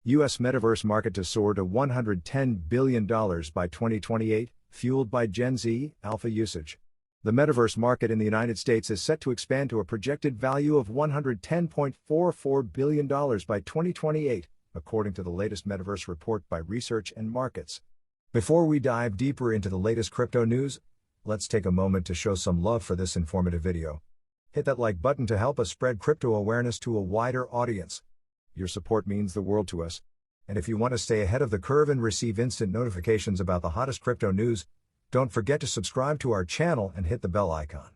U.S. Metaverse market to soar to $110 billion by 2028, fueled by Gen Z alpha usage. The Metaverse market in the United States is set to expand to a projected value of $110.44 billion by 2028, according to the latest Metaverse report by Research and Markets. Before we dive deeper into the latest crypto news, let's take a moment to show some love for this informative video. Hit that like button to help us spread crypto awareness to a wider audience. Your support means the world to us. And if you want to stay ahead of the curve and receive instant notifications about the hottest crypto news, don't forget to subscribe to our channel and hit the bell icon.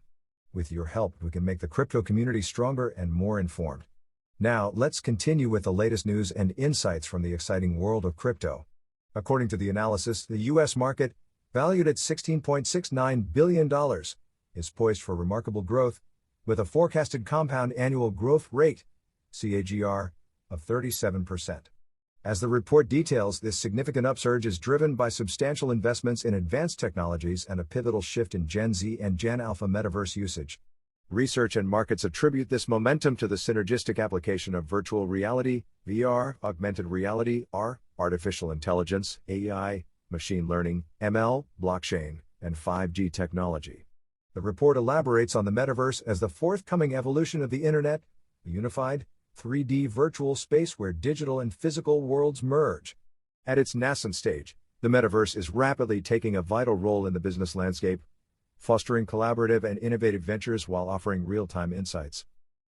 With your help, we can make the crypto community stronger and more informed. Now, let's continue with the latest news and insights from the exciting world of crypto. According to the analysis, the U.S. market, valued at $16.69 billion, is poised for remarkable growth, with a forecasted compound annual growth rate, CAGR, of 37%. As the report details, this significant upsurge is driven by substantial investments in advanced technologies and a pivotal shift in Gen Z and Gen Alpha metaverse usage. Research and markets attribute this momentum to the synergistic application of virtual reality, VR, augmented reality, AR, artificial intelligence, AI, machine learning, ML, blockchain, and 5G technology. The report elaborates on the metaverse as the forthcoming evolution of the internet, a unified, 3D virtual space where digital and physical worlds merge. At its nascent stage, the metaverse is rapidly taking a vital role in the business landscape, fostering collaborative and innovative ventures while offering real-time insights.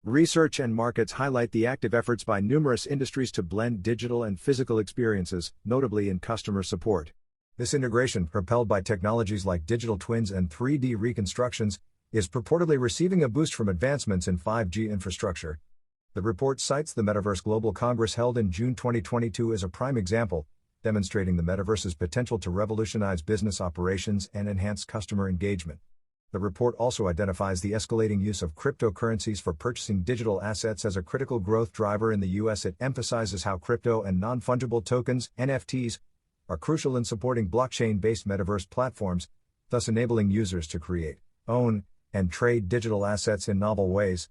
Research and markets highlight the active efforts by numerous industries to blend digital and physical experiences, notably in customer support. This integration, propelled by technologies like digital twins and 3D reconstructions, is purportedly receiving a boost from advancements in 5G infrastructure. The report cites the Metaverse Global Congress held in June 2022 as a prime example, demonstrating the metaverse's potential to revolutionize business operations and enhance customer engagement. The report also identifies the escalating use of cryptocurrencies for purchasing digital assets as a critical growth driver in the U.S. It emphasizes how crypto and non-fungible tokens, NFTs, are crucial in supporting blockchain-based metaverse platforms, thus enabling users to create, own, and trade digital assets in novel ways.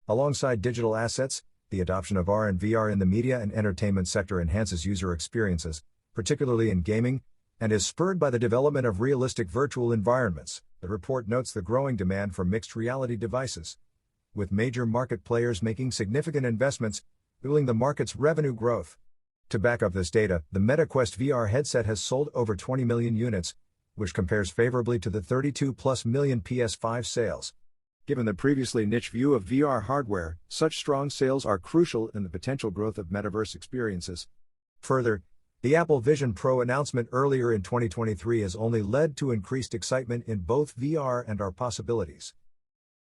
Alongside digital assets, the adoption of AR and VR in the media and entertainment sector enhances user experiences, particularly in gaming, and is spurred by the development of realistic virtual environments. The report notes the growing demand for mixed reality devices, with major market players making significant investments, fueling the market's revenue growth. To back up this data, the MetaQuest VR headset has sold over 20 million units, which compares favorably to the 32+ million PS5 sales. Given the previously niche view of VR hardware, such strong sales are crucial in the potential growth of metaverse experiences. Further, the Apple Vision Pro announcement earlier in 2023 has only led to increased excitement in both VR and AR possibilities.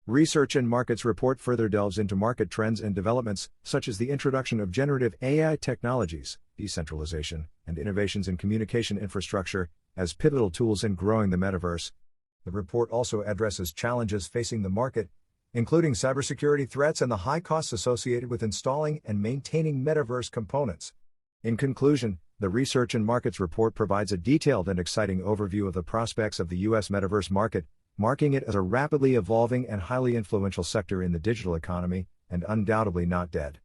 Research and Markets report further delves into market trends and developments, such as the introduction of generative AI technologies, decentralization, and innovations in communication infrastructure, as pivotal tools in growing the metaverse. The report also addresses challenges facing the market, including cybersecurity threats and the high costs associated with installing and maintaining metaverse components. In conclusion, the Research and Markets report provides a detailed and exciting overview of the prospects of the U.S. metaverse market, marking it as a rapidly evolving and highly influential sector in the digital economy, and undoubtedly not dead.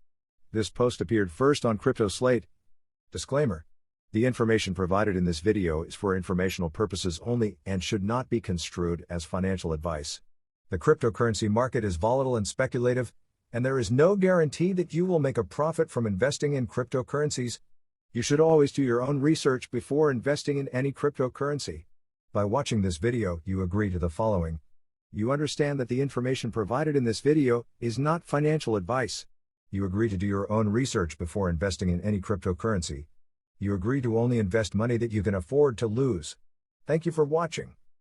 This post appeared first on Crypto Slate. Disclaimer: the information provided in this video is for informational purposes only and should not be construed as financial advice. The cryptocurrency market is volatile and speculative, and there is no guarantee that you will make a profit from investing in cryptocurrencies. You should always do your own research before investing in any cryptocurrency. By watching this video, you agree to the following. You understand that the information provided in this video is not financial advice. You agree to do your own research before investing in any cryptocurrency. You agree to only invest money that you can afford to lose. Thank you for watching.